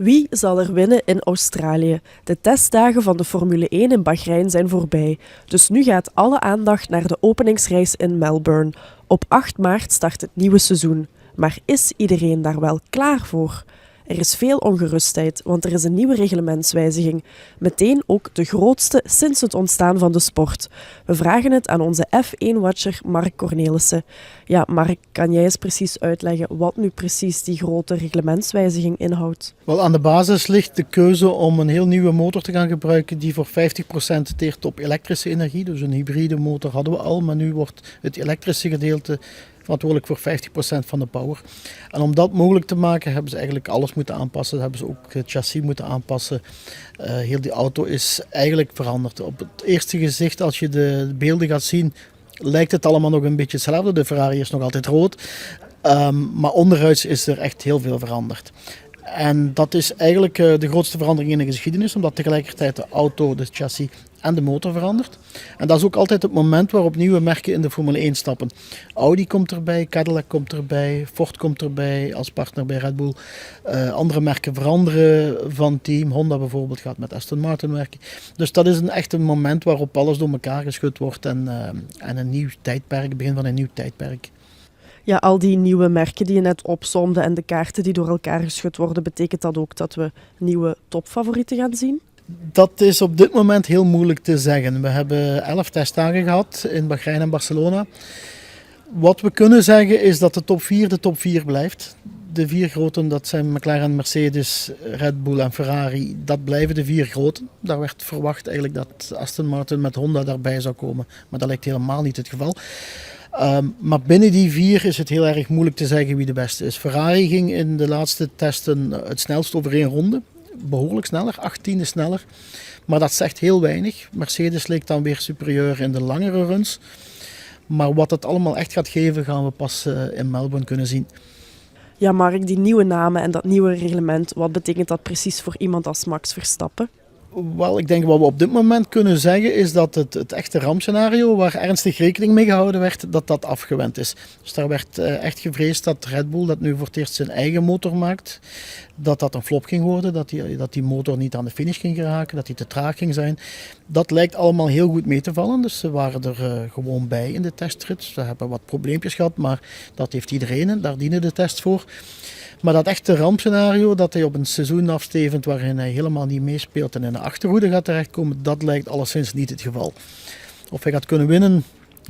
Wie zal er winnen in Australië? De testdagen van de Formule 1 in Bahrein zijn voorbij. Dus nu gaat alle aandacht naar de openingsrace in Melbourne. Op 8 maart start het nieuwe seizoen. Maar is iedereen daar wel klaar voor? Er is veel ongerustheid, want er is een nieuwe reglementswijziging. Meteen ook de grootste sinds het ontstaan van de sport. We vragen het aan onze F1-watcher Mark Cornelissen. Ja, Mark, kan jij eens precies uitleggen wat nu precies die grote reglementswijziging inhoudt? Wel, aan de basis ligt de keuze om een heel nieuwe motor te gaan gebruiken die voor 50% teert op elektrische energie. Dus een hybride motor hadden we al, maar nu wordt het elektrische gedeelte verantwoordelijk voor 50% van de power. En om dat mogelijk te maken hebben ze eigenlijk alles moeten aanpassen. Hebben ze ook het chassis moeten aanpassen. Heel die auto is eigenlijk veranderd. Op het eerste gezicht, als je de beelden gaat zien, lijkt het allemaal nog een beetje hetzelfde. De Ferrari is nog altijd rood. Maar onderhuids is er echt heel veel veranderd. En dat is eigenlijk de grootste verandering in de geschiedenis, omdat tegelijkertijd de auto, de chassis en de motor verandert. En dat is ook altijd het moment waarop nieuwe merken in de Formule 1 stappen. Audi komt erbij, Cadillac komt erbij, Ford komt erbij als partner bij Red Bull. Andere merken veranderen van team. Honda bijvoorbeeld gaat met Aston Martin werken. Dus dat is echt een moment waarop alles door elkaar geschud wordt en een nieuw tijdperk, begin van een nieuw tijdperk. Ja, al die nieuwe merken die je net opsomde en de kaarten die door elkaar geschud worden, betekent dat ook dat we nieuwe topfavorieten gaan zien? Dat is op dit moment heel moeilijk te zeggen. We hebben 11 testdagen gehad in Bahrein en Barcelona. Wat we kunnen zeggen is dat de top 4 blijft. De 4 groten, dat zijn McLaren, Mercedes, Red Bull en Ferrari, dat blijven de 4 groten. Daar werd verwacht eigenlijk dat Aston Martin met Honda daarbij zou komen, maar dat lijkt helemaal niet het geval. Maar binnen die 4 is het heel erg moeilijk te zeggen wie de beste is. Ferrari ging in de laatste testen het snelst over 1 ronde. Behoorlijk sneller, 18e sneller. Maar dat zegt heel weinig. Mercedes leek dan weer superieur in de langere runs. Maar wat het allemaal echt gaat geven, gaan we pas in Melbourne kunnen zien. Ja, Mark, die nieuwe namen en dat nieuwe reglement, wat betekent dat precies voor iemand als Max Verstappen? Wel, ik denk wat we op dit moment kunnen zeggen is dat het echte rampscenario waar ernstig rekening mee gehouden werd, dat afgewend is. Dus daar werd echt gevreesd dat Red Bull, dat nu voor het eerst zijn eigen motor maakt, dat een flop ging worden, dat die motor niet aan de finish ging geraken, dat die te traag ging zijn. Dat lijkt allemaal heel goed mee te vallen, dus ze waren er gewoon bij in de testrit. Ze hebben wat probleempjes gehad, maar dat heeft iedereen en daar dienen de tests voor. Maar dat echte rampscenario, dat hij op een seizoen afstevend waarin hij helemaal niet meespeelt en in de achterhoede gaat terechtkomen, dat lijkt alleszins niet het geval. Of hij gaat kunnen winnen,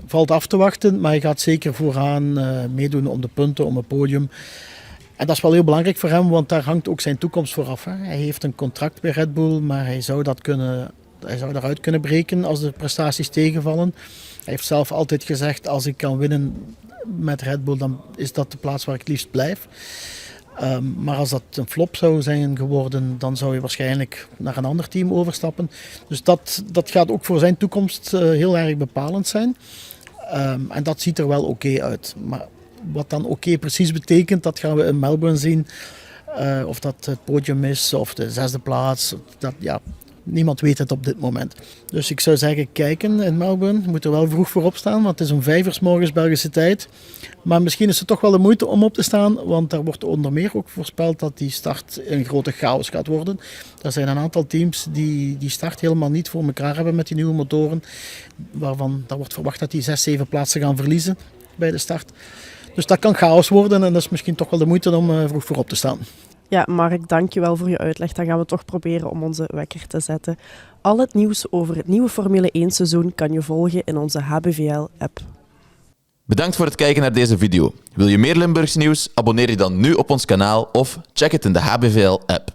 valt af te wachten, maar hij gaat zeker vooraan meedoen om de punten, om het podium. En dat is wel heel belangrijk voor hem, want daar hangt ook zijn toekomst voor af. Hè. Hij heeft een contract bij Red Bull, maar hij zou daaruit kunnen breken als de prestaties tegenvallen. Hij heeft zelf altijd gezegd, als ik kan winnen met Red Bull, dan is dat de plaats waar ik het liefst blijf. Maar als dat een flop zou zijn geworden, dan zou hij waarschijnlijk naar een ander team overstappen. Dus dat gaat ook voor zijn toekomst heel erg bepalend zijn. En dat ziet er wel oké uit. Maar wat dan oké precies betekent, dat gaan we in Melbourne zien. Of dat het podium is of de 6e plaats. Niemand weet het op dit moment. Dus ik zou zeggen, kijken in Melbourne. Je moet er wel vroeg voor opstaan, want het is om 5 uur 's morgens Belgische tijd. Maar misschien is het toch wel de moeite om op te staan, want daar wordt onder meer ook voorspeld dat die start een grote chaos gaat worden. Er zijn een aantal teams die start helemaal niet voor elkaar hebben met die nieuwe motoren, waarvan daar wordt verwacht dat die 6, 7 plaatsen gaan verliezen bij de start. Dus dat kan chaos worden en dat is misschien toch wel de moeite om vroeg voor op te staan. Ja, Mark, dankjewel voor je uitleg. Dan gaan we toch proberen om onze wekker te zetten. Al het nieuws over het nieuwe Formule 1 seizoen kan je volgen in onze HBVL-app. Bedankt voor het kijken naar deze video. Wil je meer Limburgs nieuws? Abonneer je dan nu op ons kanaal of check het in de HBVL-app.